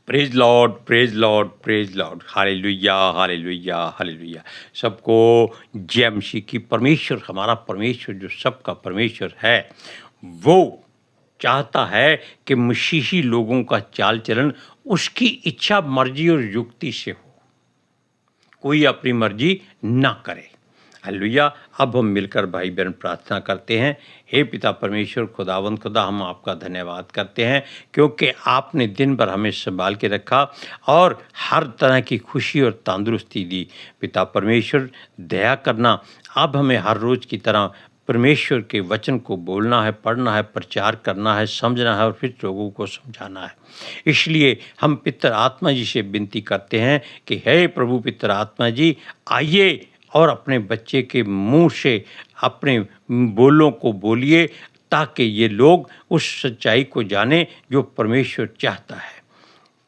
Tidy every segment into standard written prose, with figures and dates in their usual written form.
Praise Lord, praise Lord, praise Lord, hallelujah, hallelujah, hallelujah. सबको जय मसीह की। परमेश्वर, हमारा परमेश्वर जो सबका परमेश्वर है, वो चाहता है कि मसीही लोगों का चाल चलन उसकी इच्छा, मर्जी और युक्ति से हो, कोई अपनी मर्जी ना करे। हालेलुया। अब हम मिलकर भाई बहन प्रार्थना करते हैं। हे पिता परमेश्वर, खुदावंद खुदा, हम आपका धन्यवाद करते हैं क्योंकि आपने दिन भर हमें संभाल के रखा और हर तरह की खुशी और तंदुरुस्ती दी। पिता परमेश्वर, दया करना, अब हमें हर रोज़ की तरह परमेश्वर के वचन को बोलना है, पढ़ना है, प्रचार करना है, समझना है और फिर लोगों को समझाना है। इसलिए हम पितर आत्मा जी से विनती करते हैं कि हे प्रभु पितर आत्मा जी, आइए और अपने बच्चे के मुंह से अपने बोलों को बोलिए, ताकि ये लोग उस सच्चाई को जाने जो परमेश्वर चाहता है।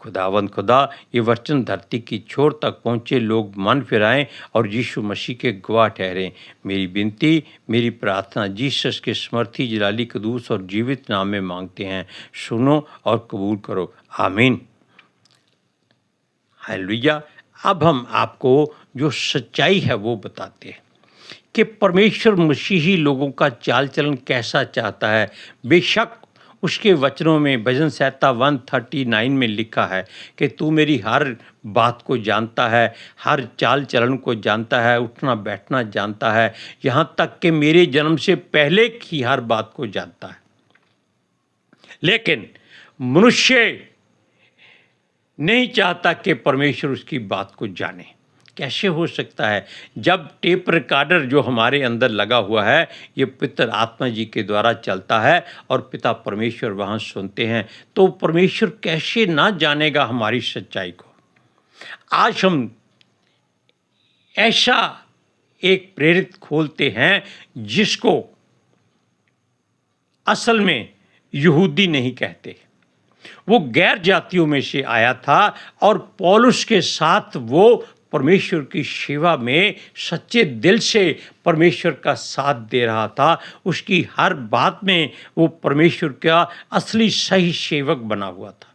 खुदावंद खुदा, ये वचन धरती की छोर तक पहुँचे, लोग मन फिराएं और यीशु मसीह के गवाह ठहरें। मेरी विनती, मेरी प्रार्थना जीसस के समर्थी, जलाली, कदूस और जीवित नाम में मांगते हैं। सुनो और कबूल करो। आमीन। हालेलुया। अब हम आपको जो सच्चाई है वो बताते हैं कि परमेश्वर मसीही लोगों का चाल चलन कैसा चाहता है। बेशक उसके वचनों में भजन संहिता 139 में लिखा है कि तू मेरी हर बात को जानता है, हर चाल चलन को जानता है, उठना बैठना जानता है, यहाँ तक कि मेरे जन्म से पहले की हर बात को जानता है। लेकिन मनुष्य नहीं चाहता कि परमेश्वर उसकी बात को जाने। कैसे हो सकता है? जब टेप रिकॉर्डर जो हमारे अंदर लगा हुआ है, ये पितर आत्मा जी के द्वारा चलता है और पिता परमेश्वर वहाँ सुनते हैं, तो परमेश्वर कैसे ना जानेगा हमारी सच्चाई को। आज हम ऐसा एक प्रेरित खोलते हैं जिसको असल में यहूदी नहीं कहते, वो गैर जातियों में से आया था और पौलुस के साथ वो परमेश्वर की सेवा में सच्चे दिल से परमेश्वर का साथ दे रहा था। उसकी हर बात में वो परमेश्वर का असली सही सेवक बना हुआ था।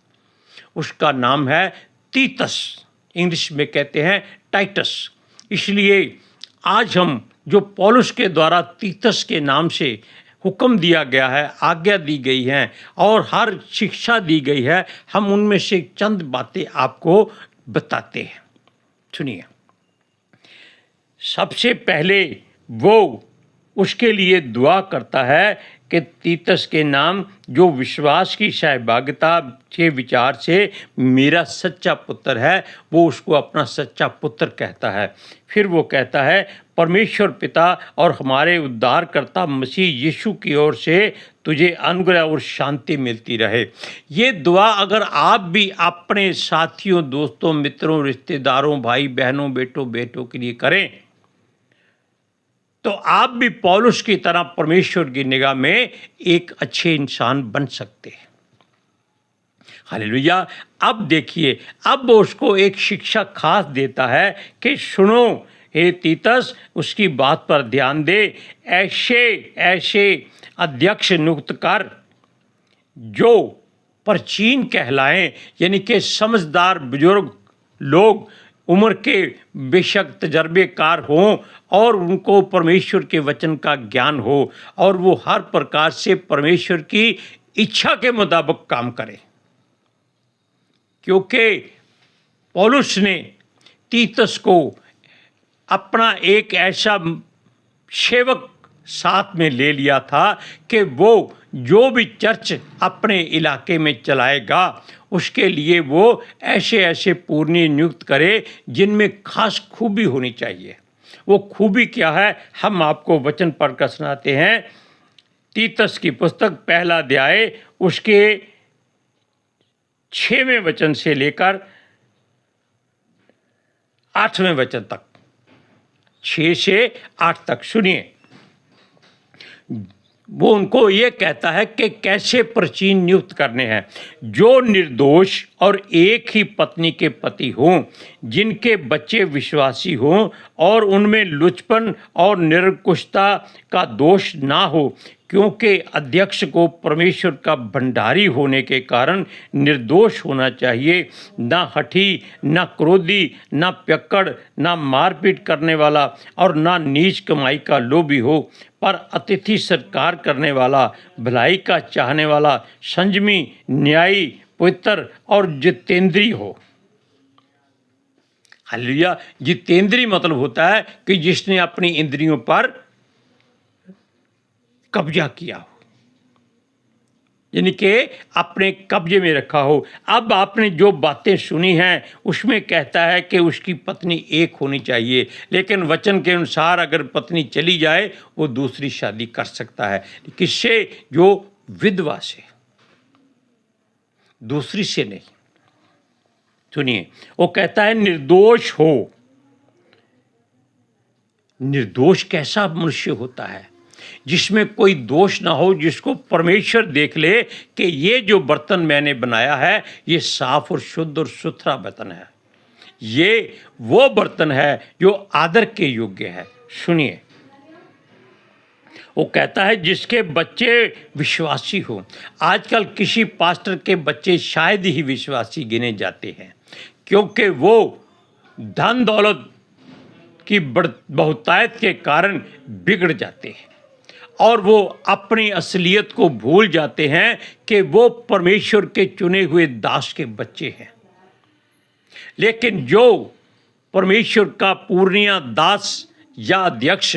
उसका नाम है तीतस, इंग्लिश में कहते हैं टाइटस। इसलिए आज हम जो पौलुस के द्वारा तीतस के नाम से हुक्म दिया गया है, आज्ञा दी गई है और हर शिक्षा दी गई है, हम उनमें से चंद बातें आपको बताते हैं। सुनिए। सबसे पहले वो उसके लिए दुआ करता है कि तीतस के नाम, जो विश्वास की सहभागिता के विचार से मेरा सच्चा पुत्र है, वो उसको अपना सच्चा पुत्र कहता है। फिर वो कहता है परमेश्वर पिता और हमारे उद्धारकर्ता मसीह यीशु की ओर से तुझे अनुग्रह और शांति मिलती रहे। ये दुआ अगर आप भी अपने साथियों, दोस्तों, मित्रों, रिश्तेदारों, भाई बहनों, बेटों के लिए करें, तो आप भी पौलुस की तरह परमेश्वर की निगाह में एक अच्छे इंसान बन सकते हैं। हालेलुया। अब देखिए, अब वो उसको एक शिक्षा खास देता है कि सुनो हे तीतस, उसकी बात पर ध्यान दे, ऐसे ऐसे अध्यक्ष नियुक्त कर जो प्राचीन कहलाएं, यानी कि समझदार बुजुर्ग लोग, उम्र के बेशक तजर्बेकार हों और उनको परमेश्वर के वचन का ज्ञान हो और वो हर प्रकार से परमेश्वर की इच्छा के मुताबिक काम करें। क्योंकि पौलुस ने तीतस को अपना एक ऐसा सेवक साथ में ले लिया था कि वो जो भी चर्च अपने इलाके में चलाएगा, उसके लिए वो ऐसे ऐसे पूर्णी नियुक्त करे जिनमें खास खूबी होनी चाहिए। वो खूबी क्या है, हम आपको वचन पढ़कर सुनाते हैं। तीतस की पुस्तक पहला अध्याय उसके 6वें वचन से लेकर 8वें वचन तक, 6 से 8 तक सुनिए। वो उनको ये कहता है कि कैसे प्रचीन नियुक्त करने हैं, जो निर्दोष और एक ही पत्नी के पति हों, जिनके बच्चे विश्वासी हों और उनमें लुचपन और निरंकुशता का दोष ना हो, क्योंकि अध्यक्ष को परमेश्वर का भंडारी होने के कारण निर्दोष होना चाहिए, ना हठी, ना क्रोधी, ना पियक्कड़, ना मारपीट करने वाला और ना नीच कमाई का लोभी हो, पर अतिथि सत्कार करने वाला, भलाई का चाहने वाला, संयमी, न्यायी, पवित्र और जितेंद्री हो। हालेलुया। जितेंद्री मतलब होता है कि जिसने अपनी इंद्रियों पर कब्जा किया हो, यानी कि अपने कब्जे में रखा हो। अब आपने जो बातें सुनी हैं उसमें कहता है कि उसकी पत्नी एक होनी चाहिए, लेकिन वचन के अनुसार अगर पत्नी चली जाए वो दूसरी शादी कर सकता है। किससे? जो विधवा से, दूसरी से नहीं। सुनिए, वो कहता है निर्दोष हो। निर्दोष कैसा मनुष्य होता है? जिसमें कोई दोष ना हो, जिसको परमेश्वर देख ले कि ये जो बर्तन मैंने बनाया है ये साफ और शुद्ध और सुथरा बर्तन है, ये वो बर्तन है जो आदर के योग्य है। सुनिए, वो कहता है जिसके बच्चे विश्वासी हो। आजकल किसी पास्टर के बच्चे शायद ही विश्वासी गिने जाते हैं, क्योंकि वो धन दौलत की बहुतायत के कारण बिगड़ जाते हैं और वो अपनी असलियत को भूल जाते हैं कि वो परमेश्वर के चुने हुए दास के बच्चे हैं। लेकिन जो परमेश्वर का पूर्णिया दास या अध्यक्ष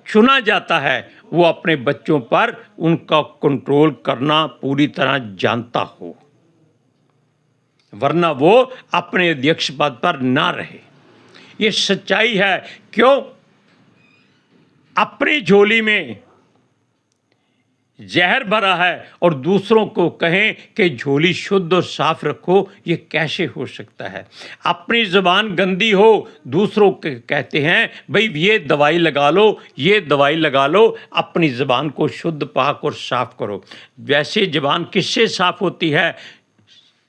चुना जाता है वो अपने बच्चों पर उनका कंट्रोल करना पूरी तरह जानता हो, वरना वो अपने अध्यक्ष पद पर ना रहे। ये सच्चाई है। क्यों? अपनी झोली में जहर भरा है और दूसरों को कहें कि झोली शुद्ध और साफ रखो, ये कैसे हो सकता है? अपनी ज़बान गंदी हो, दूसरों के कहते हैं भाई ये दवाई लगा लो, ये दवाई लगा लो, अपनी ज़बान को शुद्ध पाक और साफ करो। वैसे ज़बान किससे साफ होती है?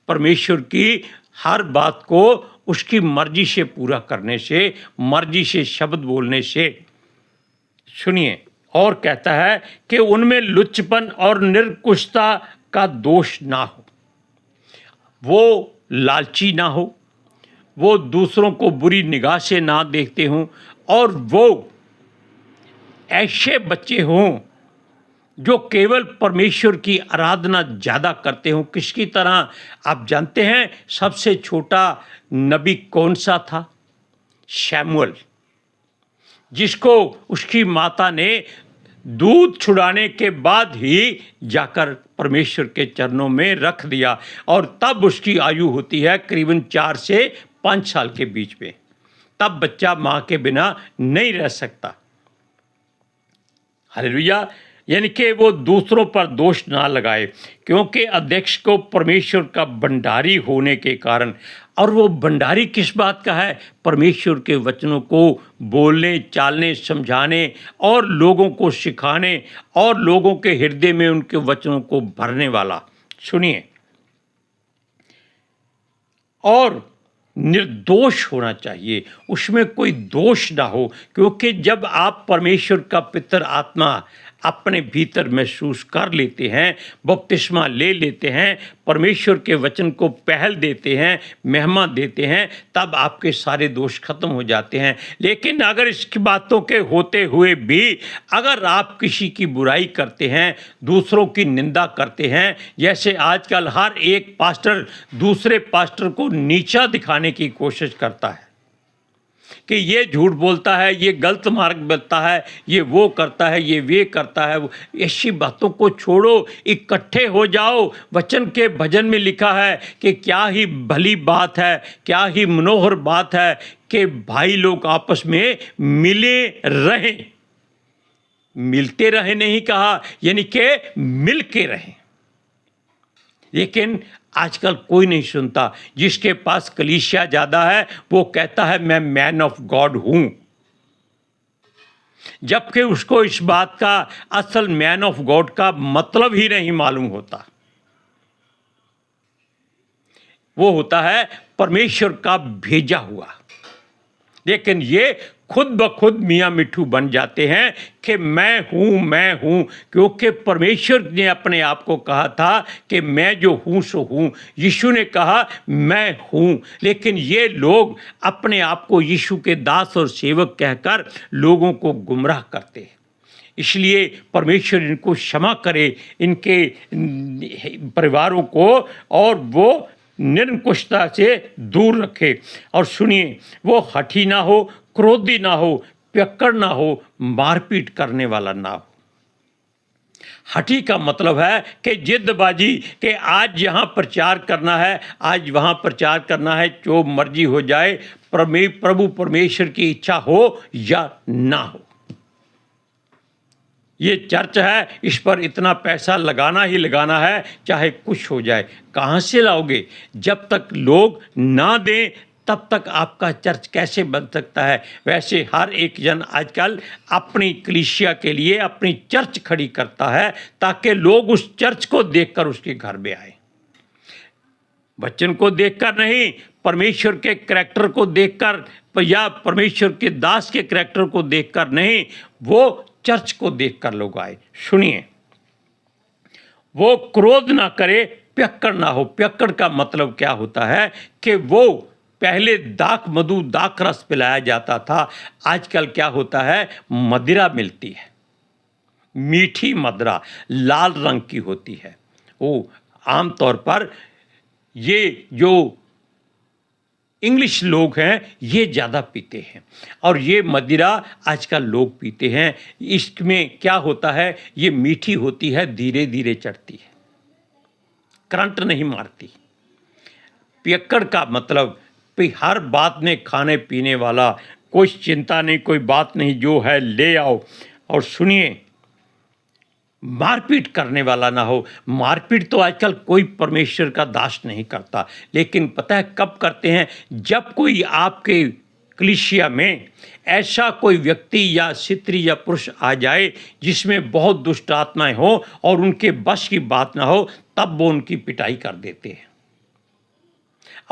परमेश्वर की हर बात को उसकी मर्जी से पूरा करने से, मर्जी से शब्द बोलने से। सुनिए, और कहता है कि उनमें लुचपन और निरंकुशता का दोष ना हो, वो लालची ना हो, वो दूसरों को बुरी निगाह से ना देखते हों, और वो ऐसे बच्चे हों जो केवल परमेश्वर की आराधना ज़्यादा करते हों। किसकी तरह? आप जानते हैं सबसे छोटा नबी कौन सा था? शमूएल, जिसको उसकी माता ने दूध छुड़ाने के बाद ही जाकर परमेश्वर के चरणों में रख दिया, और तब उसकी आयु होती है करीबन 4 से 5 साल के बीच में। तब बच्चा माँ के बिना नहीं रह सकता। हालेलुया। यानी कि वो दूसरों पर दोष ना लगाए, क्योंकि अध्यक्ष को परमेश्वर का भंडारी होने के कारण। और वो भंडारी किस बात का है? परमेश्वर के वचनों को बोलने, चालने, समझाने और लोगों को सिखाने और लोगों के हृदय में उनके वचनों को भरने वाला। सुनिए, और निर्दोष होना चाहिए, उसमें कोई दोष ना हो, क्योंकि जब आप परमेश्वर का पवित्र आत्मा अपने भीतर महसूस कर लेते हैं, बपतिस्मा ले लेते हैं, परमेश्वर के वचन को पहल देते हैं, महिमा देते हैं, तब आपके सारे दोष खत्म हो जाते हैं। लेकिन अगर इसकी बातों के होते हुए भी अगर आप किसी की बुराई करते हैं, दूसरों की निंदा करते हैं, जैसे आजकल हर एक पास्टर दूसरे पास्टर को नीचा दिखाने की कोशिश करता है कि ये झूठ बोलता है, ये गलत मार्ग बताता है, ये वो करता है, ये वे करता है, ऐसी बातों को छोड़ो, इकट्ठे हो जाओ। वचन के भजन में लिखा है कि क्या ही भली बात है, क्या ही मनोहर बात है कि भाई लोग आपस में मिले रहें। मिलते रहे नहीं कहा, यानी कि मिल के रहें। लेकिन आजकल कोई नहीं सुनता। जिसके पास कलीसिया ज़्यादा है वो कहता है मैं मैन ऑफ गॉड हूँ। जबकि उसको इस बात का असल मैन ऑफ गॉड का मतलब ही नहीं मालूम होता। वो होता है परमेश्वर का भेजा हुआ। लेकिन ये खुद ब खुद मियाँ मिट्ठू बन जाते हैं कि मैं हूँ, क्योंकि परमेश्वर ने अपने आप को कहा था कि मैं जो हूँ सो हूँ। यीशु ने कहा मैं हूँ, लेकिन ये लोग अपने आप को यीशु के दास और सेवक कहकर लोगों को गुमराह करते हैं। इसलिए परमेश्वर इनको क्षमा करे, इनके परिवारों को, और वो निरंकुशता से दूर रखे। और सुनिए, वो हठी ना हो, क्रोधी ना हो, पियक्कड़ ना हो, मारपीट करने वाला ना हो। हठी का मतलब है कि जिद्दबाजी, कि आज यहाँ प्रचार करना है, आज वहाँ प्रचार करना है, जो मर्जी हो जाए, प्रभु परमेश्वर की इच्छा हो या ना हो। ये चर्च है, इस पर इतना पैसा लगाना ही लगाना है, चाहे कुछ हो जाए। कहाँ से लाओगे? जब तक लोग ना दें तब तक आपका चर्च कैसे बन सकता है? वैसे हर एक जन आजकल अपनी कलीसिया के लिए अपनी चर्च खड़ी करता है ताकि लोग उस चर्च को देखकर उसके घर में आए। वचन को देखकर नहीं, परमेश्वर के करैक्टर को देखकर, या परमेश्वर के दास के करैक्टर को देखकर नहीं, वो चर्च को देखकर लोग आए। सुनिए, वो क्रोध ना करे, पियक्कड़ ना हो। पियक्कड़ का मतलब क्या होता है कि वो पहले दाख मधु दाख रस पिलाया जाता था, आजकल क्या होता है, मदिरा मिलती है, मीठी मदिरा लाल रंग की होती है। वो आमतौर पर ये जो इंग्लिश लोग हैं ये ज़्यादा पीते हैं, और ये मदिरा आजकल लोग पीते हैं। इसमें क्या होता है, ये मीठी होती है, धीरे धीरे चढ़ती है, करंट नहीं मारती। पियक्कड़ का मतलब हर बात में खाने पीने वाला, कोई चिंता नहीं, कोई बात नहीं, जो है ले आओ। और सुनिए, मारपीट करने वाला ना हो। मारपीट तो आजकल कोई परमेश्वर का दास नहीं करता, लेकिन पता है कब करते हैं? जब कोई आपके कलीसिया में ऐसा कोई व्यक्ति या स्त्री या पुरुष आ जाए जिसमें बहुत दुष्ट आत्माएं हो और उनके बस की बात ना हो, तब वो उनकी पिटाई कर देते हैं।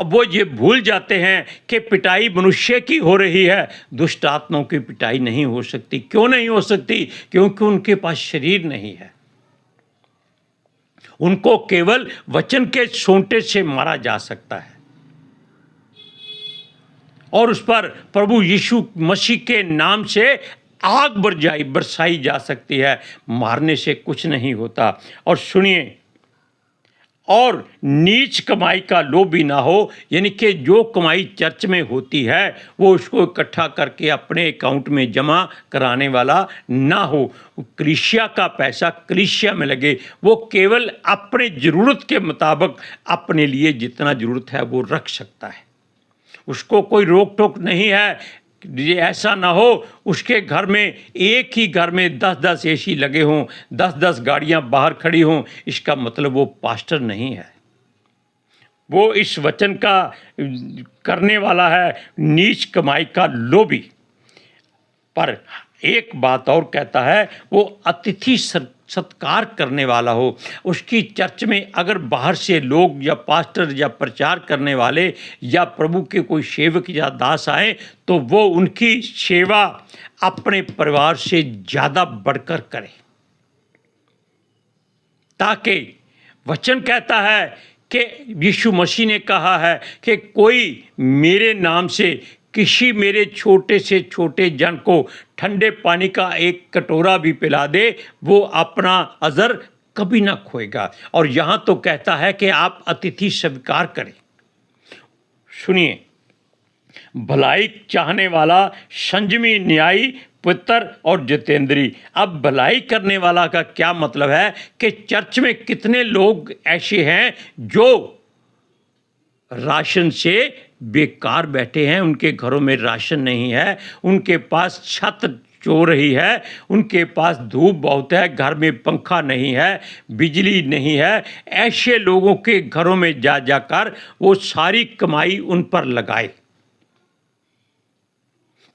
अब वो ये भूल जाते हैं कि पिटाई मनुष्य की हो रही है, दुष्ट आत्माओं की पिटाई नहीं हो सकती। क्यों नहीं हो सकती? क्योंकि उनके पास शरीर नहीं है। उनको केवल वचन के सोंटे से मारा जा सकता है, और उस पर प्रभु यीशु मसीह के नाम से आग बरसाई जा सकती है। मारने से कुछ नहीं होता। और सुनिए, और नीच कमाई का लोभी ना हो, यानी कि जो कमाई चर्च में होती है वो उसको इकट्ठा करके अपने अकाउंट में जमा कराने वाला ना हो। कलीसिया का पैसा कलीसिया में लगे, वो केवल अपने ज़रूरत के मुताबिक अपने लिए जितना ज़रूरत है वो रख सकता है, उसको कोई रोक टोक नहीं है। ये ऐसा ना हो उसके घर में, एक ही घर में 10-10 एसी लगे हों, 10-10 गाड़ियां बाहर खड़ी हों, इसका मतलब वो पास्टर नहीं है, वो इस वचन का करने वाला है, नीच कमाई का लोभी। पर एक बात और कहता है, वो अतिथि सत्कार करने वाला हो। उसकी चर्च में अगर बाहर से लोग या पास्टर या प्रचार करने वाले या प्रभु के कोई सेवक या दास आए तो वो उनकी सेवा अपने परिवार से ज़्यादा बढ़कर करे, ताकि वचन कहता है कि यीशु मसीह ने कहा है कि कोई मेरे नाम से किसी मेरे छोटे से छोटे जन को ठंडे पानी का एक कटोरा भी पिला दे, वो अपना अजर कभी ना खोएगा। और यहाँ तो कहता है कि आप अतिथि स्वीकार करें। सुनिए, भलाई चाहने वाला, संयमी, न्यायी, पवित्र और जितेंद्री। अब भलाई करने वाला का क्या मतलब है कि चर्च में कितने लोग ऐसे हैं जो राशन से बेकार बैठे हैं, उनके घरों में राशन नहीं है, उनके पास छत चो रही है, उनके पास धूप बहुत है, घर में पंखा नहीं है, बिजली नहीं है। ऐसे लोगों के घरों में जा जाकर वो सारी कमाई उन पर लगाए,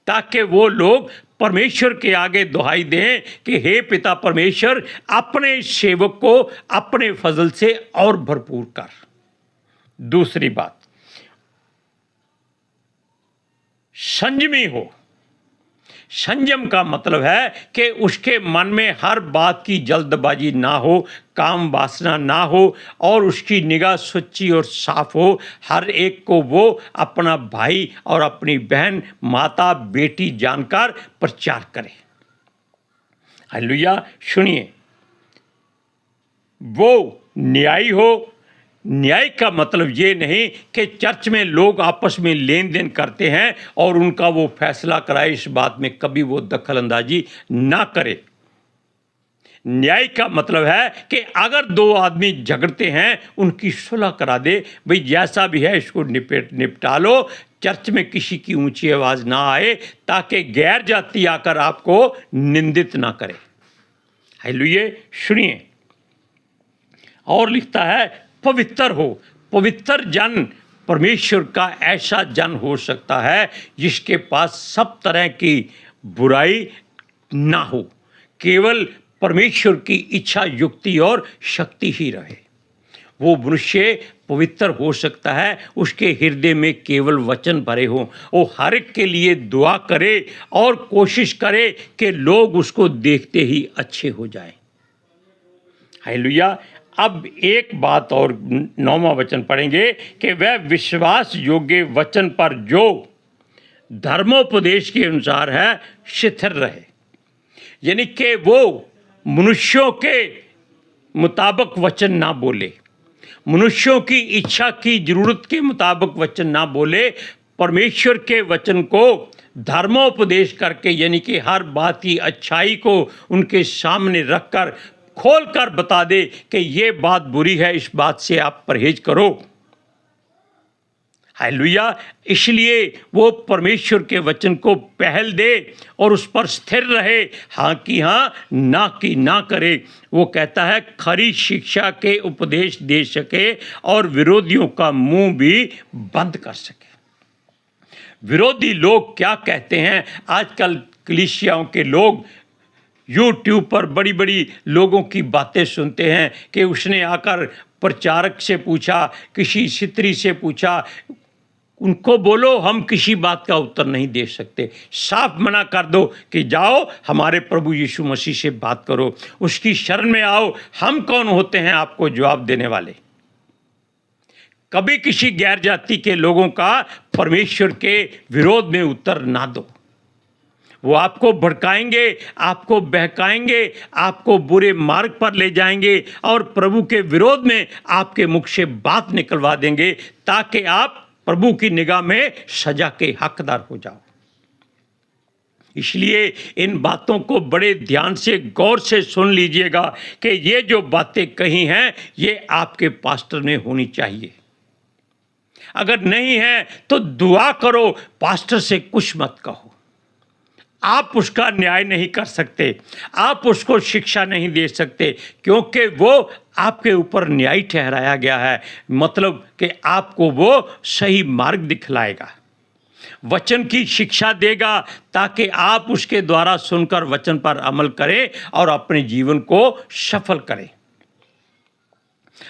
ताकि वो लोग परमेश्वर के आगे दुहाई दें कि हे पिता परमेश्वर, अपने सेवक को अपने फजल से और भरपूर कर। दूसरी बात, संयमी हो। संयम का मतलब है कि उसके मन में हर बात की जल्दबाजी ना हो, काम वासना ना हो और उसकी निगाह सच्ची और साफ हो। हर एक को वो अपना भाई और अपनी बहन, माता, बेटी जानकर प्रचार करे। हालेलुया। सुनिए, वो न्यायी हो। न्याय का मतलब ये नहीं कि चर्च में लोग आपस में लेन देन करते हैं और उनका वो फैसला कराए, इस बात में कभी वो दखल अंदाजी ना करे। न्याय का मतलब है कि अगर दो आदमी झगड़ते हैं, उनकी सुलह करा दे। भाई जैसा भी है इसको निपटा लो। चर्च में किसी की ऊंची आवाज़ ना आए ताकि गैर जाति आकर आपको निंदित ना करे। हालेलुया। सुनिए, और लिखता है पवित्र हो। पवित्र जन परमेश्वर का ऐसा जन हो सकता है जिसके पास सब तरह की बुराई ना हो, केवल परमेश्वर की इच्छा, युक्ति और शक्ति ही रहे। वो मनुष्य पवित्र हो सकता है, उसके हृदय में केवल वचन भरे हों। वो हर एक के लिए दुआ करे और कोशिश करे कि लोग उसको देखते ही अच्छे हो जाएं। हालेलुया। अब एक बात और 9वां वचन पढ़ेंगे कि वह विश्वास योग्य वचन पर जो धर्मोपदेश के अनुसार है स्थिर रहे। यानी कि वो मनुष्यों के मुताबिक वचन ना बोले, मनुष्यों की इच्छा की जरूरत के मुताबिक वचन ना बोले। परमेश्वर के वचन को धर्मोपदेश करके, यानी कि हर बात की अच्छाई को उनके सामने रखकर खोल कर बता दे कि ये बात बुरी है, इस बात से आप परहेज करो। हालेलुया। इसलिए वो परमेश्वर के वचन को पहल दे और उस पर स्थिर रहे, हाँ कि हाँ, ना कि ना करे। वो कहता है खरी शिक्षा के उपदेश दे सके और विरोधियों का मुंह भी बंद कर सके। विरोधी लोग क्या कहते हैं? आजकल कलीसियाओं के लोग यूट्यूब पर बड़ी बड़ी लोगों की बातें सुनते हैं कि उसने आकर प्रचारक से पूछा, किसी स्त्री से पूछा। उनको बोलो हम किसी बात का उत्तर नहीं दे सकते। साफ मना कर दो कि जाओ हमारे प्रभु यीशु मसीह से बात करो, उसकी शरण में आओ। हम कौन होते हैं आपको जवाब देने वाले? कभी किसी गैर जाति के लोगों का परमेश्वर के विरोध में उत्तर ना दो। वो आपको भड़काएंगे, आपको बहकाएंगे, आपको बुरे मार्ग पर ले जाएंगे और प्रभु के विरोध में आपके मुख से बात निकलवा देंगे ताकि आप प्रभु की निगाह में सजा के हकदार हो जाओ। इसलिए इन बातों को बड़े ध्यान से, गौर से सुन लीजिएगा कि ये जो बातें कही हैं ये आपके पास्टर में होनी चाहिए। अगर नहीं है तो दुआ करो, पास्टर से कुछ मत कहो। आप उसका न्याय नहीं कर सकते, आप उसको शिक्षा नहीं दे सकते, क्योंकि वो आपके ऊपर न्याय ठहराया गया है। मतलब कि आपको वो सही मार्ग दिखलाएगा, वचन की शिक्षा देगा ताकि आप उसके द्वारा सुनकर वचन पर अमल करें और अपने जीवन को सफल करें।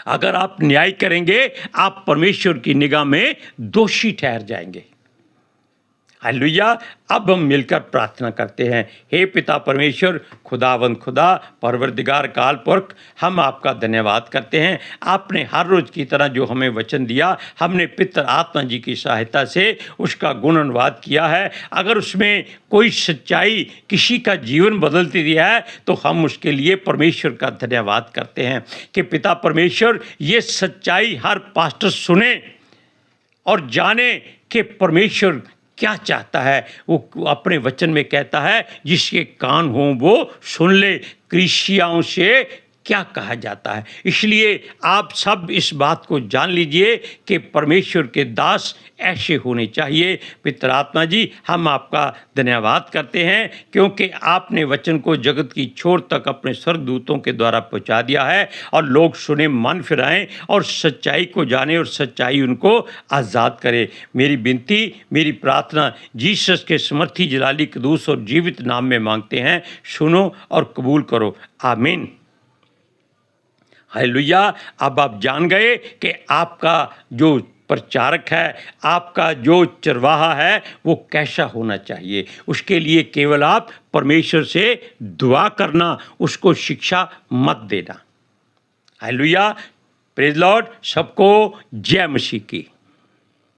अगर आप न्याय करेंगे, आप परमेश्वर की निगाह में दोषी ठहर जाएंगे। हालेलुया। अब हम मिलकर प्रार्थना करते हैं। हे पिता परमेश्वर, खुदावंद खुदा, परवरदिगार काल पुरख, हम आपका धन्यवाद करते हैं। आपने हर रोज़ की तरह जो हमें वचन दिया, हमने पितर आत्मा जी की सहायता से उसका गुण अनुवाद किया है। अगर उसमें कोई सच्चाई किसी का जीवन बदलती दिया है तो हम उसके लिए परमेश्वर का धन्यवाद करते हैं कि पिता परमेश्वर ये सच्चाई हर पास्टर सुने और जाने कि परमेश्वर क्या चाहता है। वो अपने वचन में कहता है जिसके कान हों वो सुन ले, कलीसियाओं से क्या कहा जाता है। इसलिए आप सब इस बात को जान लीजिए कि परमेश्वर के दास ऐसे होने चाहिए। पितर आत्मा जी, हम आपका धन्यवाद करते हैं क्योंकि आपने वचन को जगत की छोर तक अपने स्वर्गदूतों के द्वारा पहुंचा दिया है और लोग सुने, मन फिराएं और सच्चाई को जाने और सच्चाई उनको आज़ाद करे। मेरी विनती, मेरी प्रार्थना जीसस के समर्थी जलाली कदूस और जीवित नाम में मांगते हैं, सुनो और कबूल करो। आमीन। हालेलुया। अब आप जान गए कि आपका जो प्रचारक है, आपका जो चरवाहा है, वो कैसा होना चाहिए। उसके लिए केवल आप परमेश्वर से दुआ करना, उसको शिक्षा मत देना। हालेलुया। Praise Lord. सबको जय मसीह की।